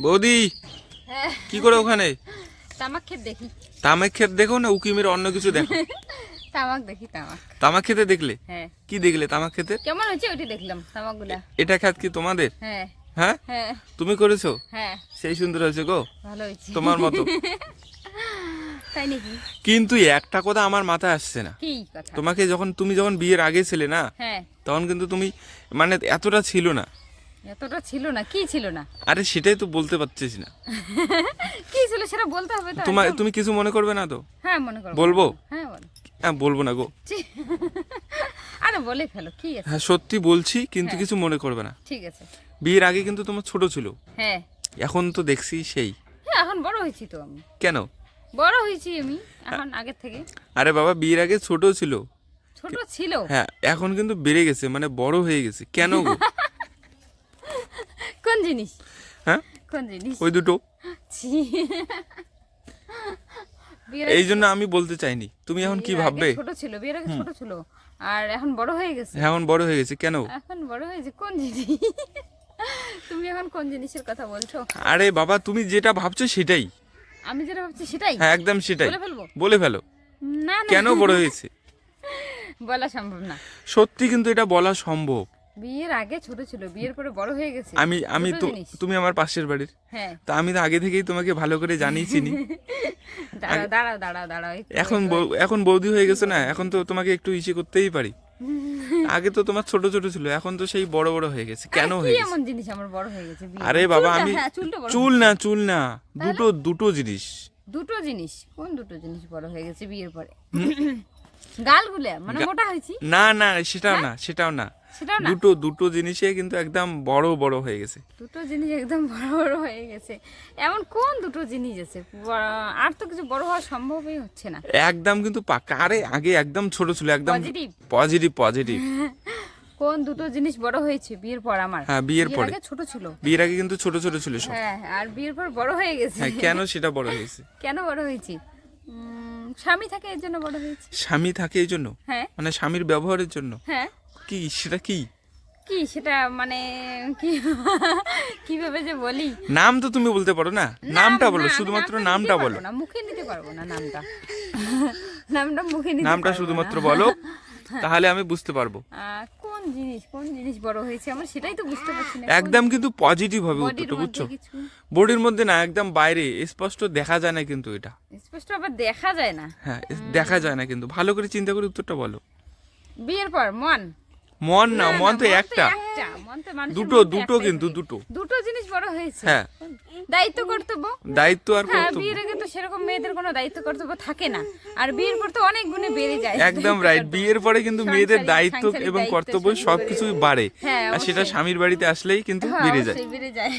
বৌদি কি করে ওখানে? তামাক খেত দেখি। তামাক ক্ষেত দেখো না উকিমের অন্য কিছু দেখো? তামাক দেখি, তামাক। তামাক খেতে দেখলে? হ্যাঁ। কি দেখলে তামাক খেতে? কেমন হয়েছে ওইটা দেখলাম, তামাকগুলা। এটা ক্ষেত কি তোমাদের? হ্যাঁ হ্যাঁ হ্যাঁ তুমি করেছো? হ্যাঁ। সেই সুন্দর হয়েছে গো, ভালো হয়েছে তোমার মতো। তাই নাকি? কিন্তু একটা কথা আমার মাথায় আসছে না। কি কথা? তুমি যখন বিয়ের আগে ছিলে না, হ্যাঁ। তখন কিন্তু তুমি মানে এতটা ছিল না। এতটা ছিল না? কি ছিল না? আরে সেটাই তো বলতে পারছিস না। কি ছিল সেটা বলতে হবে তো। তুমি কিছু মনে করবে না তো? হ্যাঁ মনে করব। বলবো? হ্যাঁ বল। হ্যাঁ বলবো না গো। আরে বলে ফেলো, কি আছে? হ্যাঁ সত্যি বলছি, কিন্তু কিছু মনে করবে না। ঠিক আছে। বিয়ের আগে কিন্তু তোমার ছোট ছিল। হ্যাঁ। এখন তো দেখছি সেই। হ্যাঁ এখন বড় হয়েছি তো আমি। কেন? বড় হয়েছি আমি এখন আগের থেকে। আরে বাবা বিয়ের আগে ছোট ছিল। ছোট ছিল? হ্যাঁ এখন কিন্তু বেড়ে গেছে, মানে বড় হয়ে গেছে। কেন গো? কোন জিনিস? হ্যাঁ কোন জিনিস? ওই দুটো। ছি। এই জন্য আমি বলতে চাইনি। তুমি এখন কি ভাববে? ছোট ছিল, বিয়ের আগে ছোট ছিল, আর এখন বড় হয়ে গেছে। এখন বড় হয়ে গেছে কেন? এখন বড় হয়েছে কোন জিনিস? তুমি এখন কোন জিনিসের কথা বলছো? আরে বাবা তুমি যেটা ভাবছো সেটাই। আমি যেটা ভাবছি সেটাই? হ্যাঁ একদম সেটাই। বলে ফেলবো? বলে ফেলো। না না, কেন বড় হয়েছে? বলা সম্ভব না। সত্যি কিন্তু এটা বলা সম্ভব। বিয়ের আগে ছোট ছিল, বিয়ের পরে বড় হয়ে গেছে। আমি দুটো তো জিনিস। তুমি আমার পাশের বাড়ির। হ্যাঁ। তা আমি তো আগে থেকেই তোমাকে ভালো করে জানি চিনি। দাঁড়াও দাঁড়াও দাঁড়াও দাঁড়াও একটু এখন বৌদি হয়ে গেছে না, এখন তো তোমাকে একটু ইসে করতেই পারি। আগে তো তোমার ছোট ছোট ছিল, এখন তো সেই বড় বড় হয়ে গেছে। কেন আরে হয়ে কি গেছে? এমন জিনিস আমার বড় হয়ে গেছে? আরে বাবা চুলটা, আমি হ্যাঁ, চুলটা বড় চুল না দুটো জিনিস। দুটো জিনিস? কোন দুটো জিনিস বড় হয়ে গেছে বিয়ের পরে? গালগুলা মানে মোটা হয়েছি? না সেটাও না। সেটাও না? দুটো জিনিসে কিন্তু একদম বড় বড় হয়ে গেছে। দুটো জিনিস একদম বড় বড় হয়ে গেছে? এমন কোন দুটো জিনিস আছে? আর তো কিছু বড় হওয়া সম্ভবই হচ্ছে না। একদম কিন্তু পাকা। আরে আগে একদম ছোট ছিল, একদম পজিটিভ। পজিটিভ। কোন দুটো জিনিস বড় হয়েছে বিয়ের পর আমার? হ্যাঁ বিয়ের পরে। আগে ছোট ছিল। বিয়ের আগে কিন্তু ছোট ছোট ছিল সব। হ্যাঁ আর বিয়ের পর বড় হয়ে গেছে। হ্যাঁ কেন সেটা বড় হয়েছে? কেন বড় হয়েছে? স্বামী থাকে এর জন্য বড় হয়েছে। স্বামী থাকে এই জন্য? হ্যাঁ। মানে স্বামীর ব্যবহারের জন্য? হ্যাঁ। কি সেটা কি? কি সেটা মানে কি কিভাবে যে বলি? নাম তো তুমি বলতে পারো না, নামটা বলো, শুধুমাত্র নামটা বলো। না মুখে নিতে পারবো না নামটা। নামটা মুখে নিতে নামটা পারবো শুধুমাত্র না। বলো, তাহলে আমি বুঝতে পারবো। কোন জিনিস বড় হয়েছে আমার সেটাই তো বুঝতে পারছি না। একদম কিন্তু পজিটিভ হবে বডির উত্তরটা, বুঝছো? মধ্যে কিছু? বডির মধ্যে না, একদম বাইরে স্পষ্ট দেখা যায় না কিন্তু এটা। স্পষ্ট আবার দেখা যায় না? হ্যাঁ দেখা যায় না কিন্তু। ভালো করে চিন্তা করে উত্তরটা বলো। বিয়ের পর মন না মন তো একটা। মন তো মানুষের দুটো মধ্যে দুটো একটাই কিন্তু থাকে। দুটো দুটো জিনিস বড় হয়েছে? হ্যাঁ দায়িত্ব কর্তব্য। দায়িত্ব আর হ্যাঁ কর্তব্য। বিয়ের আগে তো সেরকম মেয়েদের কোনো দায়িত্ব কর্তব্য থাকে না, আর বিয়ের পর তো অনেক গুণে বেড়ে যায়। একদম রাইট। বিয়ের পরে কিন্তু মেয়েদের দায়িত্ব এবং কর্তব্য সবকিছুই বাড়ে, হ্যাঁ, আর সেটা অবশ্যই। স্বামীর বাড়িতে আসলেই কিন্তু হ্যাঁ, বেড়ে যায়। অবশ্যই বেড়ে যায়।